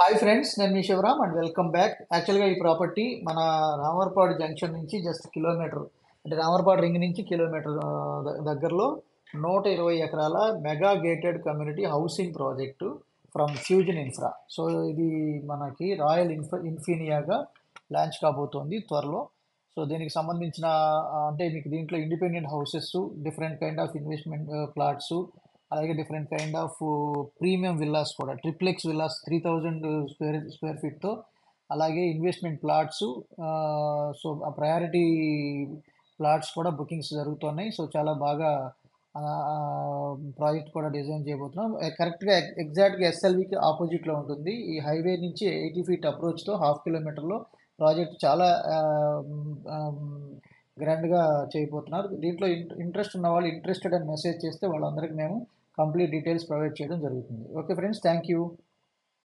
Hi friends, నేను మీ Shivaram and welcome back. యాక్చువల్గా ఈ ప్రాపర్టీ మన రామర్పాడు జంక్షన్ నుంచి జస్ట్ కిలోమీటర్, అంటే రామర్పాడు రింగ్ నుంచి కిలోమీటర్ దగ్గరలో 120 ఎకరాల mega gated community housing project from fusion infra. So ఇది మనకి రాయల్ ఇన్ఫినియాగా లాంచ్ కాబోతోంది త్వరలో. సో దీనికి సంబంధించిన అంటే మీకు దీంట్లో independent houses, different kind of investment plots, అలాగే different kind of premium villas కూడా, ట్రిప్లెక్స్ విల్లాస్ 3000 స్క్వేర్ ఫీట్తో, అలాగే ఇన్వెస్ట్మెంట్ ప్లాట్స్. సో ఆ ప్రయారిటీ ప్లాట్స్ కూడా బుకింగ్స్ జరుగుతున్నాయి. సో చాలా బాగా ప్రాజెక్ట్ కూడా డిజైన్ చేయబోతున్నాం. కరెక్ట్గా ఎగ్జాక్ట్గా ఎస్ఎల్వికి ఆపోజిట్లో ఉంటుంది. ఈ హైవే నుంచి 80 ఫీట్ అప్రోచ్తో హాఫ్ కిలోమీటర్లో ప్రాజెక్ట్ చాలా గ్రాండ్గా చేయబోతున్నారు. దీంట్లో ఇంట్రెస్ట్ ఉన్న వాళ్ళు ఇంట్రెస్టెడ్ అని మెసేజ్ చేస్తే వాళ్ళందరికీ మేము కంప్లీట్ డీటెయిల్స్ ప్రొవైడ్ చేయడం జరుగుతుంది. Okay friends, thank you.